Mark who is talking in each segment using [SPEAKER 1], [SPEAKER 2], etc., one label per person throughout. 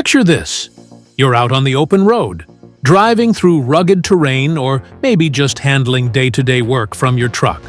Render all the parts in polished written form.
[SPEAKER 1] Picture this. You're out on the open road, driving through rugged terrain or maybe just handling day-to-day work from your truck.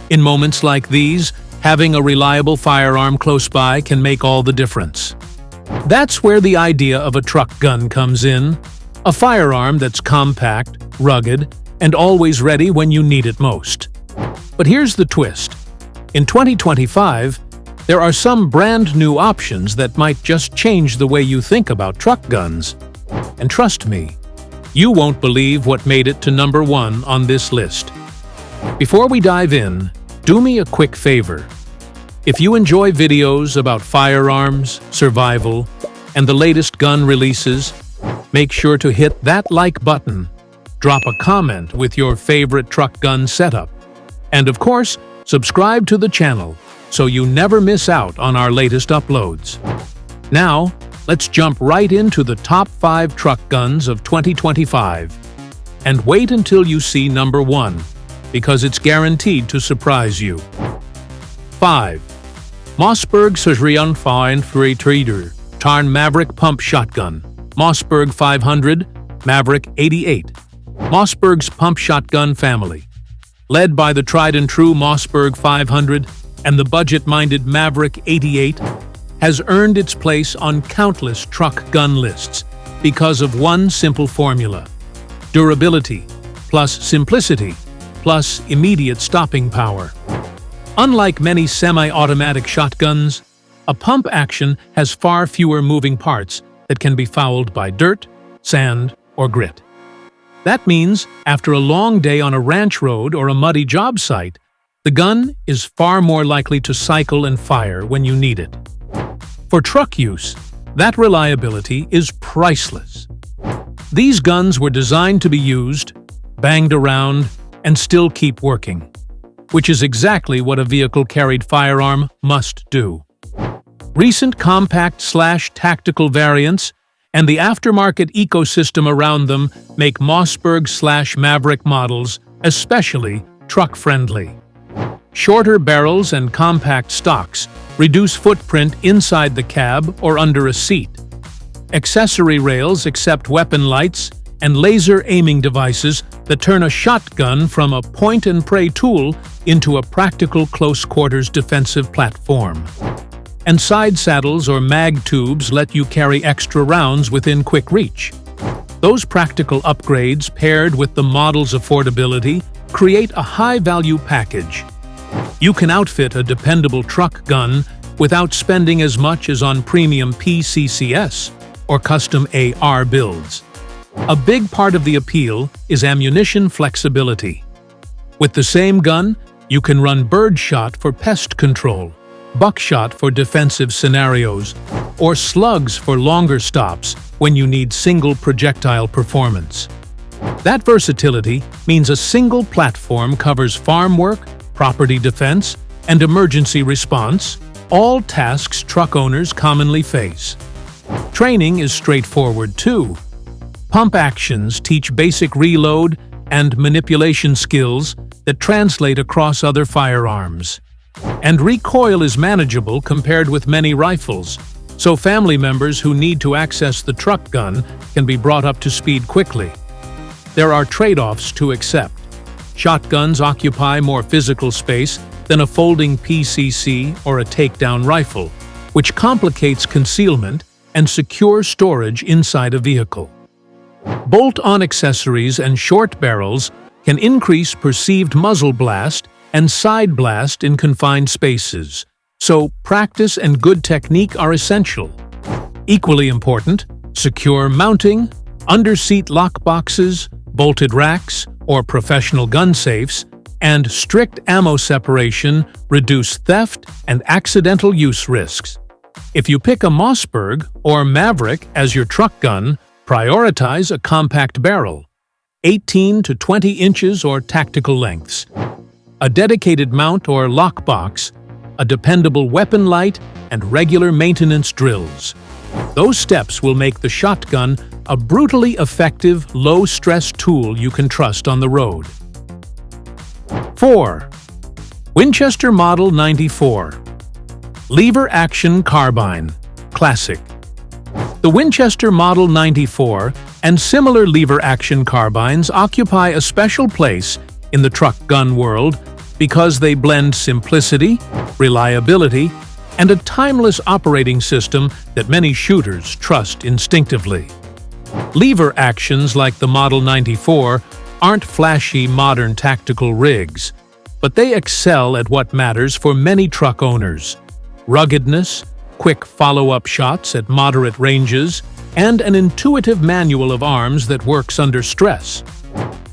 [SPEAKER 1] In moments like these, having a reliable firearm close by can make all the difference. That's where the idea of a truck gun comes in, a firearm that's compact, rugged, and always ready when you need it most. But here's the twist. In 2025, there are some brand new options that might just change the way you think about truck guns. And trust me, you won't believe what made it to number 1 on this list. Before we dive in, do me a quick favor. If you enjoy videos about firearms, survival, and the latest gun releases, make sure to hit that like button, drop a comment with your favorite truck gun setup, and of course, subscribe to the channel so you never miss out on our latest uploads. Now, let's jump right into the top 5 truck guns of 2025. And wait until you see number 1, because it's guaranteed to surprise you. 5. Mossberg Tarn Maverick Pump Shotgun. Mossberg 500, Maverick 88. Mossberg's pump shotgun family, led by the tried-and-true Mossberg 500 and the budget-minded Maverick 88, has earned its place on countless truck gun lists because of one simple formula: durability plus simplicity plus immediate stopping power. Unlike many semi-automatic shotguns, a pump action has far fewer moving parts that can be fouled by dirt, sand, or grit. That means, after a long day on a ranch road or a muddy job site, the gun is far more likely to cycle and fire when you need it. For truck use, that reliability is priceless. These guns were designed to be used, banged around, and still keep working, which is exactly what a vehicle-carried firearm must do. Recent compact/tactical variants and the aftermarket ecosystem around them make Mossberg/Maverick models especially truck-friendly. Shorter barrels and compact stocks reduce footprint inside the cab or under a seat. Accessory rails accept weapon lights and laser aiming devices that turn a shotgun from a point-and-pray tool into a practical close-quarters defensive platform. And side saddles or mag tubes let you carry extra rounds within quick reach. Those practical upgrades, paired with the model's affordability, create a high-value package. You can outfit a dependable truck gun without spending as much as on premium PCCS or custom AR builds. A big part of the appeal is ammunition flexibility. With the same gun, you can run birdshot for pest control, buckshot for defensive scenarios, or slugs for longer stops when you need single projectile performance. That versatility means a single platform covers farm work, property defense, and emergency response, all tasks truck owners commonly face. Training is straightforward too. Pump actions teach basic reload and manipulation skills that translate across other firearms. And recoil is manageable compared with many rifles, so family members who need to access the truck gun can be brought up to speed quickly. There are trade-offs to accept. Shotguns occupy more physical space than a folding PCC or a takedown rifle, which complicates concealment and secure storage inside a vehicle. Bolt-on accessories and short barrels can increase perceived muzzle blast and side blast in confined spaces, so practice and good technique are essential. Equally important, secure mounting, under-seat lock boxes, bolted racks, or professional gun safes, and strict ammo separation reduce theft and accidental use risks. If you pick a Mossberg or Maverick as your truck gun, prioritize a compact barrel, 18 to 20 inches or tactical lengths, a dedicated mount or lockbox, a dependable weapon light, and regular maintenance drills. Those steps will make the shotgun a brutally effective, low-stress tool you can trust on the road. 4. Winchester Model 94. Lever Action Carbine. Classic. The Winchester Model 94 and similar lever-action carbines occupy a special place in the truck gun world because they blend simplicity, reliability, and a timeless operating system that many shooters trust instinctively. Lever actions like the Model 94 aren't flashy modern tactical rigs, but they excel at what matters for many truck owners: ruggedness, quick follow-up shots at moderate ranges, and an intuitive manual of arms that works under stress.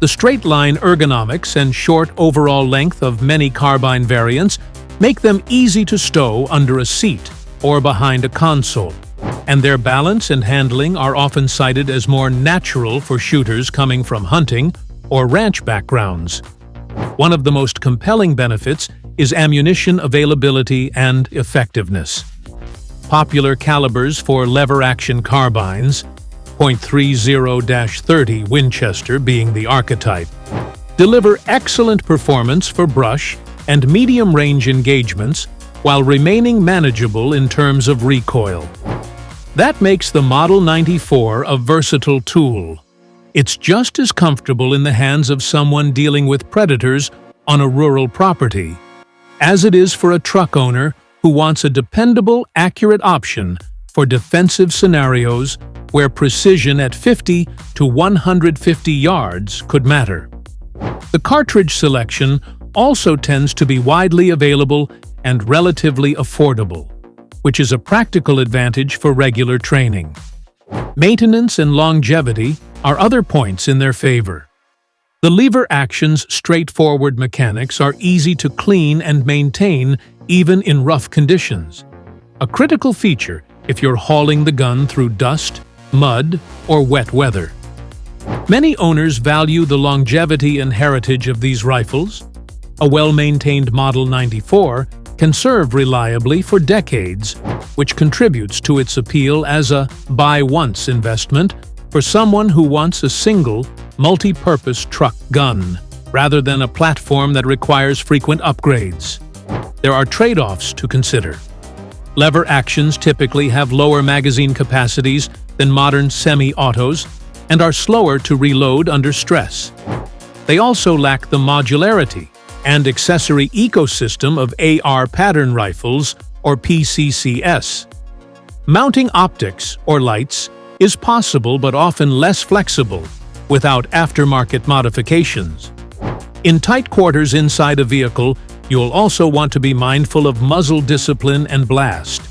[SPEAKER 1] The straight-line ergonomics and short overall length of many carbine variants make them easy to stow under a seat or behind a console, and their balance and handling are often cited as more natural for shooters coming from hunting or ranch backgrounds. One of the most compelling benefits is ammunition availability and effectiveness. Popular calibers for lever-action carbines, .30-30 Winchester being the archetype, deliver excellent performance for brush and medium-range engagements while remaining manageable in terms of recoil. That makes the Model 94 a versatile tool. It's just as comfortable in the hands of someone dealing with predators on a rural property as it is for a truck owner who wants a dependable, accurate option for defensive scenarios where precision at 50 to 150 yards could matter. The cartridge selection also tends to be widely available and relatively affordable, which is a practical advantage for regular training. Maintenance and longevity are other points in their favor. The lever action's straightforward mechanics are easy to clean and maintain even in rough conditions, a critical feature if you're hauling the gun through dust, mud, or wet weather. Many owners value the longevity and heritage of these rifles. A well-maintained Model 94 can serve reliably for decades, which contributes to its appeal as a buy-once investment for someone who wants a single, multi-purpose truck gun, rather than a platform that requires frequent upgrades. There are trade-offs to consider. Lever actions typically have lower magazine capacities than modern semi-autos and are slower to reload under stress. They also lack the modularity and accessory ecosystem of AR pattern rifles, or PCCS. Mounting optics, or lights, is possible but often less flexible without aftermarket modifications. In tight quarters inside a vehicle, you'll also want to be mindful of muzzle discipline and blast.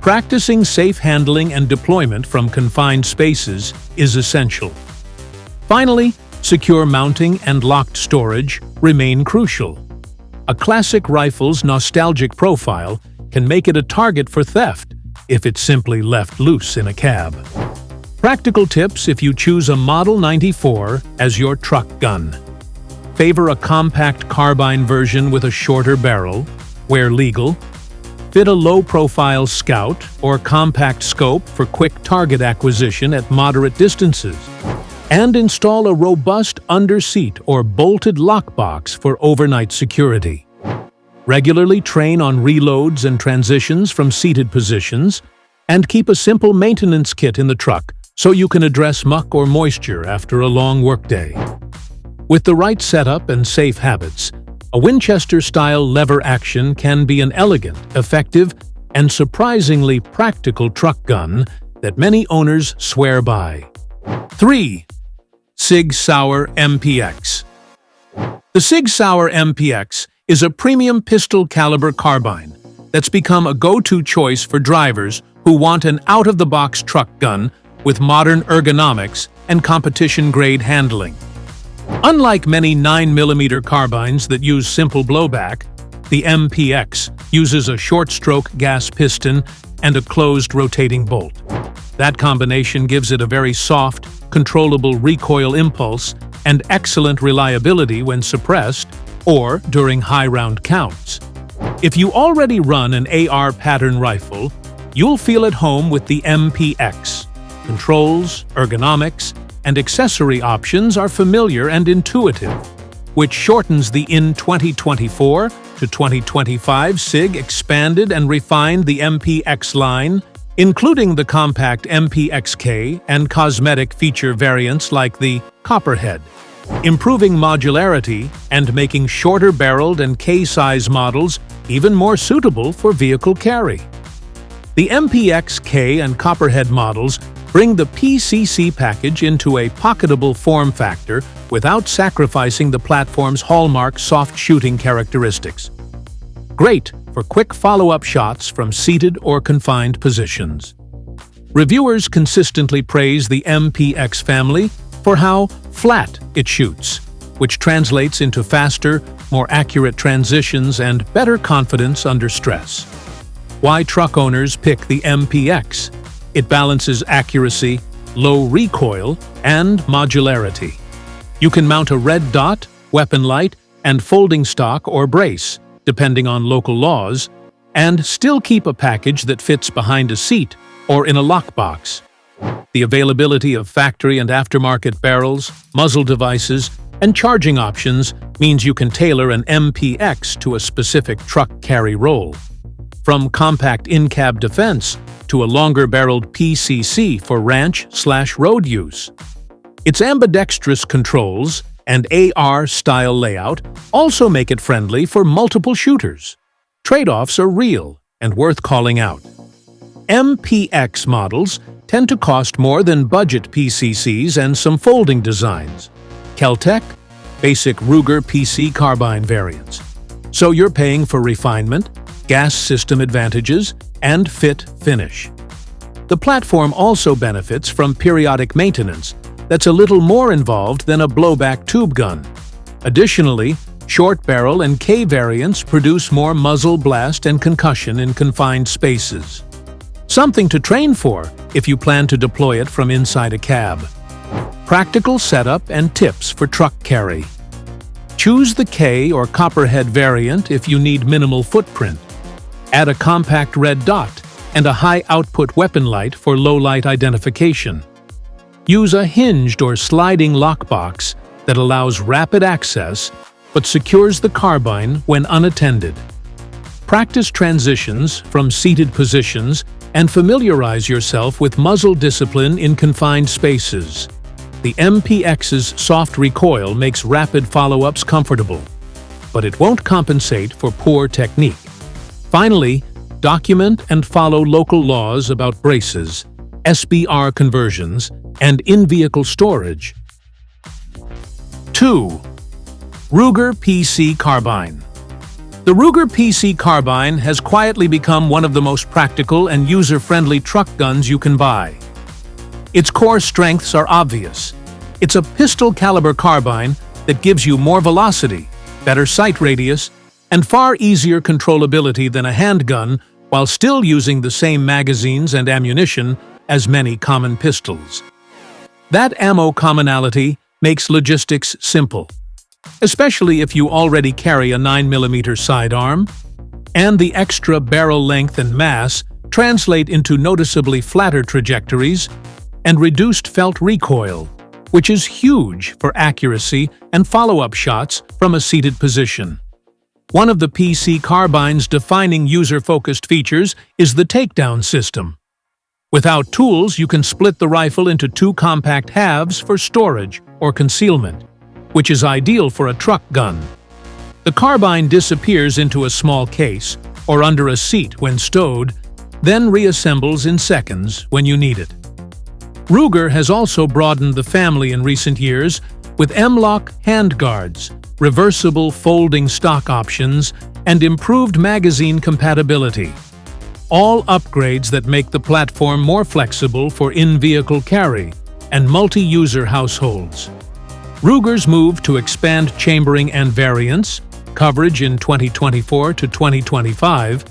[SPEAKER 1] Practicing safe handling and deployment from confined spaces is essential. Finally, secure mounting and locked storage remain crucial. A classic rifle's nostalgic profile can make it a target for theft if it's simply left loose in a cab. Practical tips if you choose a Model 94 as your truck gun. Favor a compact carbine version with a shorter barrel, where legal. Fit a low-profile Scout or compact scope for quick target acquisition at moderate distances. And install a robust underseat or bolted lockbox for overnight security. Regularly train on reloads and transitions from seated positions, and keep a simple maintenance kit in the truck so you can address muck or moisture after a long workday. With the right setup and safe habits, a Winchester-style lever action can be an elegant, effective, and surprisingly practical truck gun that many owners swear by. 3. Sig Sauer MPX. The Sig Sauer MPX is a premium pistol-caliber carbine that's become a go-to choice for drivers who want an out-of-the-box truck gun with modern ergonomics and competition-grade handling. Unlike many 9mm carbines that use simple blowback, the MPX uses a short-stroke gas piston and a closed rotating bolt. That combination gives it a very soft, controllable recoil impulse and excellent reliability when suppressed or during high-round counts. If you already run an AR pattern rifle, you'll feel at home with the MPX. Controls, ergonomics, and accessory options are familiar and intuitive, which shortens the in 2024 to 2025 Sig expanded and refined the MPX line including the compact MPXK and cosmetic feature variants like the Copperhead, improving modularity and making shorter-barreled and K-size models even more suitable for vehicle carry. The MPXK and Copperhead models bring the PCC package into a pocketable form factor without sacrificing the platform's hallmark soft shooting characteristics. Great for quick follow-up shots from seated or confined positions. Reviewers consistently praise the MPX family for how flat it shoots, which translates into faster, more accurate transitions and better confidence under stress. Why truck owners pick the MPX? It balances accuracy, low recoil, and modularity. You can mount a red dot, weapon light, and folding stock or brace, depending on local laws, and still keep a package that fits behind a seat or in a lockbox. The availability of factory and aftermarket barrels, muzzle devices, and charging options means you can tailor an MPX to a specific truck carry role. From compact in-cab defense to a longer-barreled PCC for ranch/road use. Its ambidextrous controls and AR-style layout also make it friendly for multiple shooters. Trade-offs are real and worth calling out. MPX models tend to cost more than budget PCCs and some folding designs. Kel-Tec, basic Ruger PC Carbine variants. So you're paying for refinement, gas system advantages, and fit finish. The platform also benefits from periodic maintenance that's a little more involved than a blowback tube gun. Additionally, short barrel and K variants produce more muzzle blast and concussion in confined spaces. Something to train for if you plan to deploy it from inside a cab. Practical setup and tips for truck carry. Choose the K or Copperhead variant if you need minimal footprint. Add a compact red dot and a high-output weapon light for low-light identification. Use a hinged or sliding lockbox that allows rapid access but secures the carbine when unattended. Practice transitions from seated positions and familiarize yourself with muzzle discipline in confined spaces. The MPX's soft recoil makes rapid follow-ups comfortable, but it won't compensate for poor technique. Finally, document and follow local laws about braces, SBR conversions, and in-vehicle storage. 2. Ruger PC Carbine. The Ruger PC Carbine has quietly become one of the most practical and user-friendly truck guns you can buy. Its core strengths are obvious. It's a pistol-caliber carbine that gives you more velocity, better sight radius, and far easier controllability than a handgun while still using the same magazines and ammunition as many common pistols. That ammo commonality makes logistics simple, especially if you already carry a 9mm sidearm, and the extra barrel length and mass translate into noticeably flatter trajectories and reduced felt recoil, which is huge for accuracy and follow-up shots from a seated position. One of the PC Carbine's defining user-focused features is the takedown system. Without tools, you can split the rifle into two compact halves for storage or concealment, which is ideal for a truck gun. The carbine disappears into a small case or under a seat when stowed, then reassembles in seconds when you need it. Ruger has also broadened the family in recent years with M-lock handguards, reversible folding stock options, and improved magazine compatibility. All upgrades that make the platform more flexible for in-vehicle carry and multi-user households. Ruger's move to expand chambering and variants, coverage in 2024 to 2025,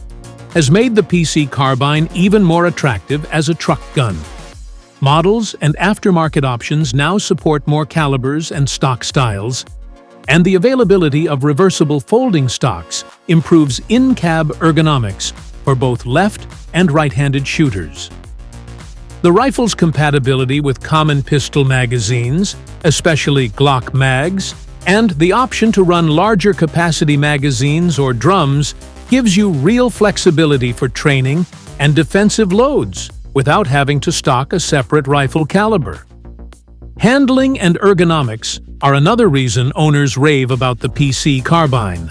[SPEAKER 1] has made the PC Carbine even more attractive as a truck gun. Models and aftermarket options now support more calibers and stock styles, and the availability of reversible folding stocks improves in-cab ergonomics for both left and right-handed shooters. The rifle's compatibility with common pistol magazines, especially Glock mags, and the option to run larger capacity magazines or drums gives you real flexibility for training and defensive loads without having to stock a separate rifle caliber. Handling and ergonomics are another reason owners rave about the PC Carbine.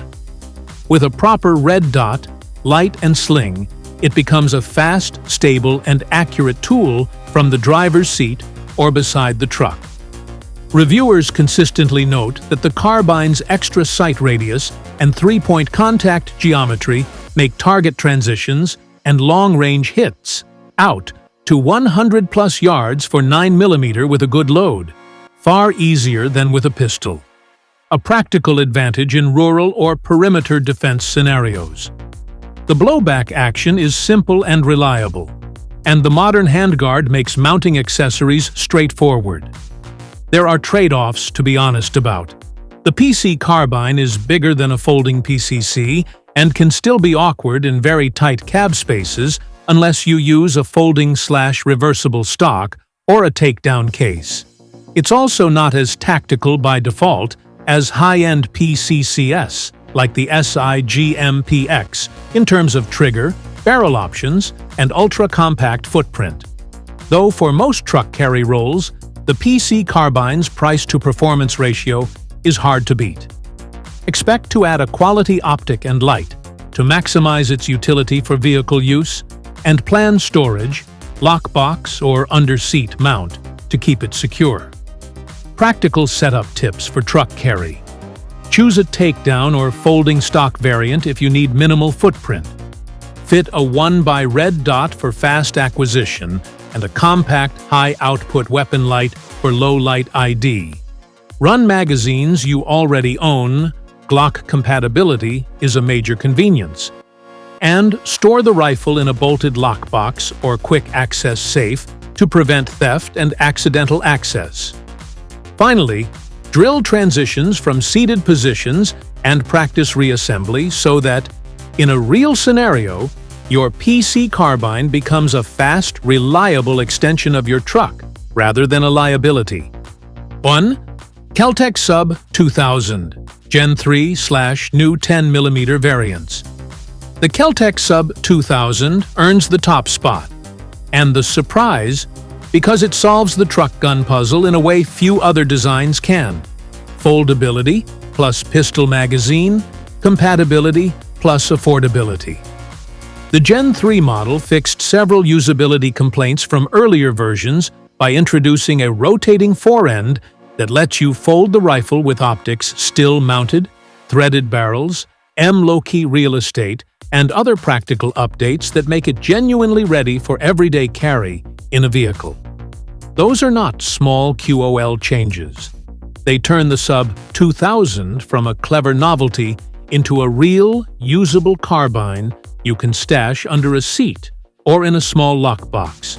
[SPEAKER 1] With a proper red dot, light, and sling, it becomes a fast, stable, and accurate tool from the driver's seat or beside the truck. Reviewers consistently note that the Carbine's extra sight radius and three-point contact geometry make target transitions and long-range hits out to 100+ yards for 9mm with a good load, far easier than with a pistol. A practical advantage in rural or perimeter defense scenarios. The blowback action is simple and reliable, and the modern handguard makes mounting accessories straightforward. There are trade-offs to be honest about. The PC Carbine is bigger than a folding PCC and can still be awkward in very tight cab spaces unless you use a folding/reversible stock or a takedown case. It's also not as tactical by default as high-end PCCs like the Sig MPX in terms of trigger, barrel options, and ultra-compact footprint. Though for most truck carry roles, the PC Carbine's price-to-performance ratio is hard to beat. Expect to add a quality optic and light to maximize its utility for vehicle use, and plan storage, lockbox, or under-seat mount to keep it secure. Practical setup tips for truck carry. Choose a takedown or folding stock variant if you need minimal footprint. Fit a 1x red dot for fast acquisition and a compact high-output weapon light for low-light ID. Run magazines you already own. Glock compatibility is a major convenience. And store the rifle in a bolted lockbox or quick-access safe to prevent theft and accidental access. Finally, drill transitions from seated positions and practice reassembly so that, in a real scenario, your PC Carbine becomes a fast, reliable extension of your truck rather than a liability. 1. Kel-Tec Sub 2000 Gen 3/new 10mm variants. The Kel-Tec Sub 2000 earns the top spot, and the surprise because it solves the truck gun puzzle in a way few other designs can. Foldability plus pistol magazine, compatibility plus affordability. The Gen 3 model fixed several usability complaints from earlier versions by introducing a rotating forend that lets you fold the rifle with optics still mounted, threaded barrels, M-low-key real estate, and other practical updates that make it genuinely ready for everyday carry in a vehicle. Those are not small QOL changes. They turn the Sub 2000 from a clever novelty into a real, usable carbine you can stash under a seat or in a small lockbox.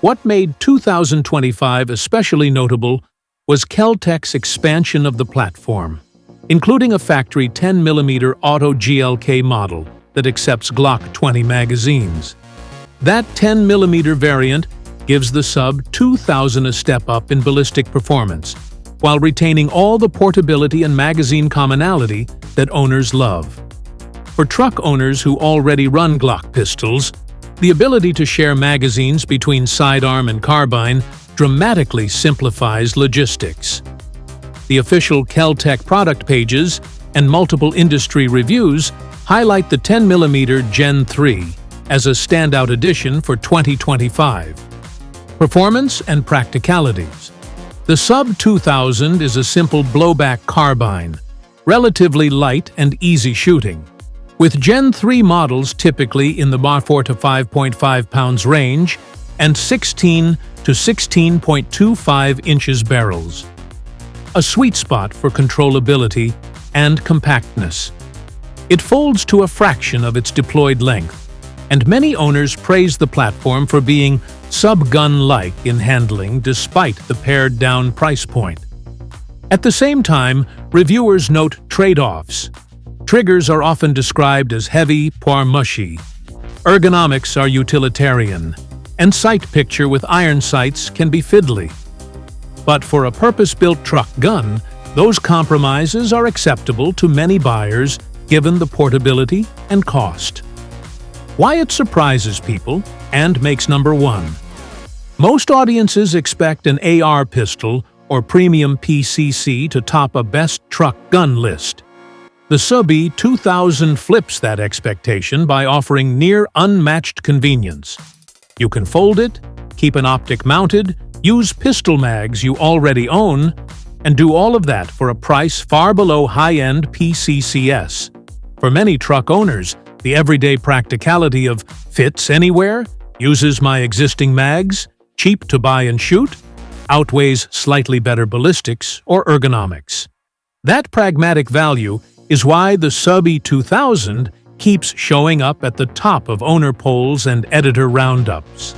[SPEAKER 1] What made 2025 especially notable was Kel-Tec's expansion of the platform, including a factory 10mm auto GLK model that accepts Glock 20 magazines. That 10mm variant gives the Sub 2000 a step up in ballistic performance, while retaining all the portability and magazine commonality that owners love. For truck owners who already run Glock pistols, the ability to share magazines between sidearm and carbine dramatically simplifies logistics. The official Kel-Tec product pages and multiple industry reviews highlight the 10mm Gen 3 as a standout addition for 2025. Performance and practicalities. The Sub 2000 is a simple blowback carbine, relatively light and easy shooting, with Gen 3 models typically in the 4 to 5.5 pounds range and 16 to 16.25 inches barrels. A sweet spot for controllability and compactness. It folds to a fraction of its deployed length, and many owners praise the platform for being sub-gun-like in handling despite the pared-down price point. At the same time, reviewers note trade-offs. Triggers are often described as heavy, poor mushy. Ergonomics are utilitarian, and sight picture with iron sights can be fiddly. But for a purpose-built truck gun, those compromises are acceptable to many buyers given the portability and cost. Why it surprises people and makes number 1. Most audiences expect an AR pistol or premium PCC to top a best truck gun list. The Sub 2000 flips that expectation by offering near unmatched convenience. You can fold it, keep an optic mounted, use pistol mags you already own, and do all of that for a price far below high-end PCCS. For many truck owners, the everyday practicality of fits anywhere, uses my existing mags, cheap to buy and shoot, outweighs slightly better ballistics or ergonomics. That pragmatic value is why the Sub 2000 keeps showing up at the top of owner polls and editor roundups.